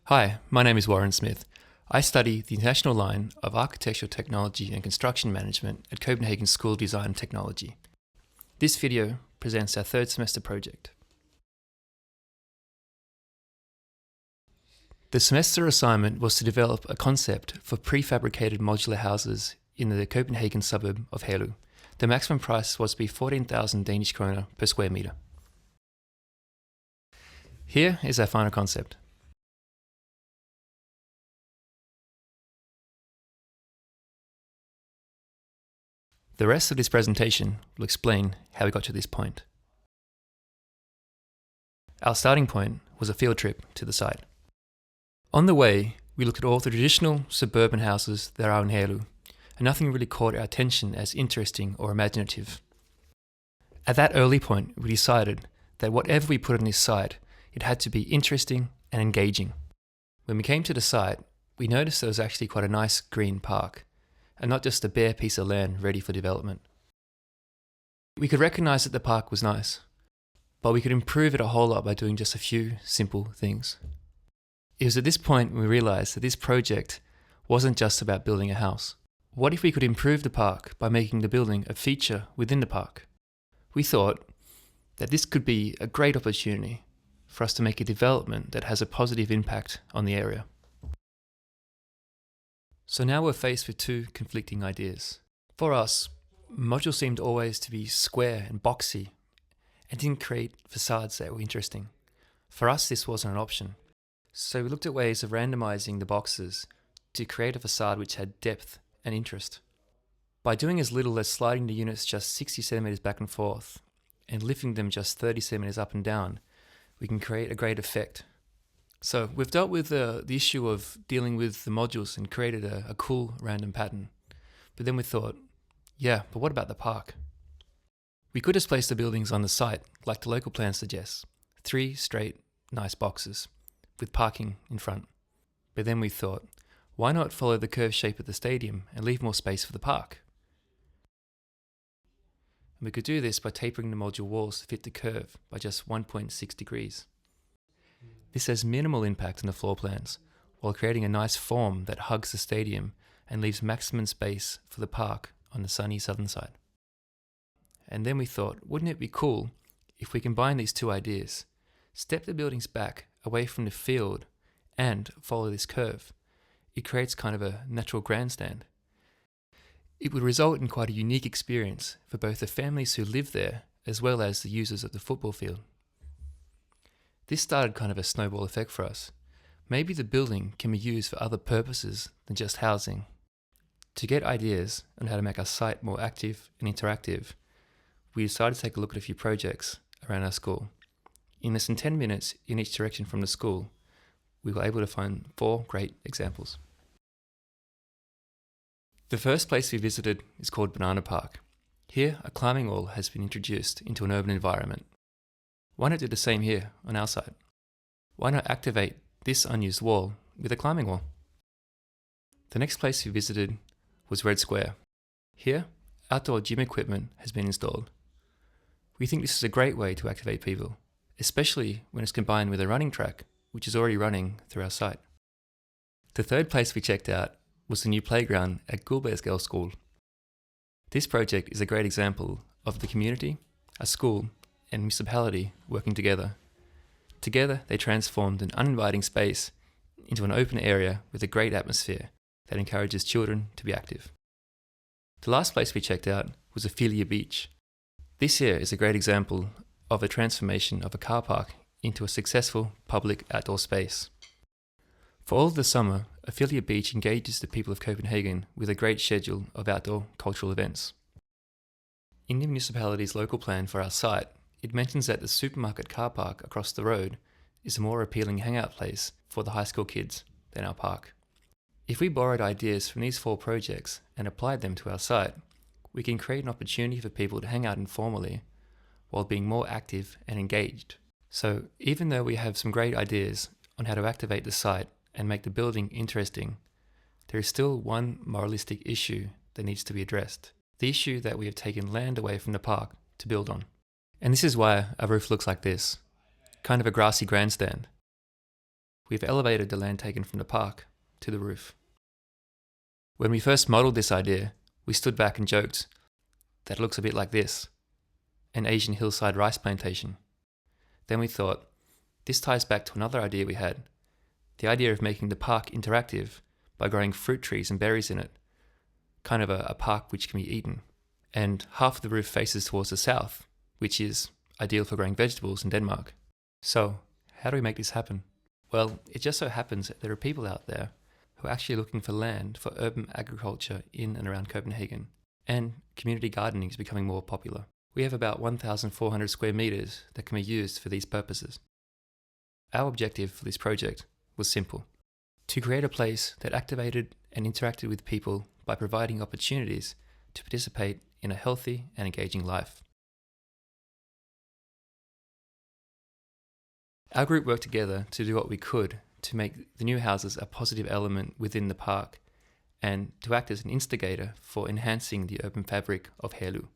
Hi, my name is Warren Smith. I study the International Line of Architectural Technology and Construction Management at Copenhagen School of Design and Technology. This video presents our third semester project. The semester assignment was to develop a concept for prefabricated modular houses in the Copenhagen suburb of Herlev. The maximum price was to be 14,000 Danish kroner per square meter. Here is our final concept. The rest of this presentation will explain how we got to this point. Our starting point was a field trip to the site. On the way, we looked at all the traditional suburban houses that are in Herlev, and nothing really caught our attention as interesting or imaginative. At that early point, we decided that whatever we put on this site, it had to be interesting and engaging. When we came to the site, we noticed there was actually quite a nice green park, and not just a bare piece of land ready for development. We could recognize that the park was nice, but we could improve it a whole lot by doing just a few simple things. It was at this point when we realized that this project wasn't just about building a house. What if we could improve the park by making the building a feature within the park? We thought that this could be a great opportunity for us to make a development that has a positive impact on the area. So now we're faced with two conflicting ideas. For us, modules seemed always to be square and boxy and didn't create facades that were interesting. For us, this wasn't an option. So we looked at ways of randomizing the boxes to create a facade which had depth and interest. By doing as little as sliding the units just 60 centimeters back and forth and lifting them just 30 centimeters up and down, we can create a great effect. So we've dealt with the issue of dealing with the modules and created a cool random pattern. But then we thought, but what about the park? We could just place the buildings on the site like the local plan suggests. 3 straight, nice boxes with parking in front. But then we thought, why not follow the curved shape of the stadium and leave more space for the park? And we could do this by tapering the module walls to fit the curve by just 1.6 degrees. This has minimal impact on the floor plans, while creating a nice form that hugs the stadium and leaves maximum space for the park on the sunny southern side. And then we thought, wouldn't it be cool if we combine these two ideas, step the buildings back away from the field and follow this curve? It creates kind of a natural grandstand. It would result in quite a unique experience for both the families who live there as well as the users of the football field. This started kind of a snowball effect for us. Maybe the building can be used for other purposes than just housing. To get ideas on how to make our site more active and interactive, we decided to take a look at a few projects around our school. In less than 10 minutes in each direction from the school, we were able to find 4 great examples. The first place we visited is called Banana Park. Here, a climbing wall has been introduced into an urban environment. Why not do the same here on our side? Why not activate this unused wall with a climbing wall? The next place we visited was Red Square. Here, outdoor gym equipment has been installed. We think this is a great way to activate people, especially when it's combined with a running track, which is already running through our site. The third place we checked out was the new playground at Guldbergsgade School. This project is a great example of the community, a school, and municipality working together. Together, they transformed an uninviting space into an open area with a great atmosphere that encourages children to be active. The last place we checked out was Ophelia Beach. This here is a great example of a transformation of a car park into a successful public outdoor space. For all of the summer, Ophelia Beach engages the people of Copenhagen with a great schedule of outdoor cultural events. In the municipality's local plan for our site, it mentions that the supermarket car park across the road is a more appealing hangout place for the high school kids than our park. If we borrowed ideas from these 4 projects and applied them to our site, we can create an opportunity for people to hang out informally while being more active and engaged. So even though we have some great ideas on how to activate the site and make the building interesting, there is still one moralistic issue that needs to be addressed. The issue that we have taken land away from the park to build on. And this is why our roof looks like this, kind of a grassy grandstand. we've elevated the land taken from the park to the roof. When we first modelled this idea, we stood back and joked that it looks a bit like this, an Asian hillside rice plantation. Then we thought, this ties back to another idea we had, the idea of making the park interactive by growing fruit trees and berries in it, kind of a park which can be eaten. And half of the roof faces towards the south, which is ideal for growing vegetables in Denmark. So, how do we make this happen? Well, it just so happens that there are people out there who are actually looking for land for urban agriculture in and around Copenhagen, and community gardening is becoming more popular. We have about 1,400 square meters that can be used for these purposes. Our objective for this project was simple: to create a place that activated and interacted with people by providing opportunities to participate in a healthy and engaging life. Our group worked together to do what we could to make the new houses a positive element within the park and to act as an instigator for enhancing the urban fabric of Herlev.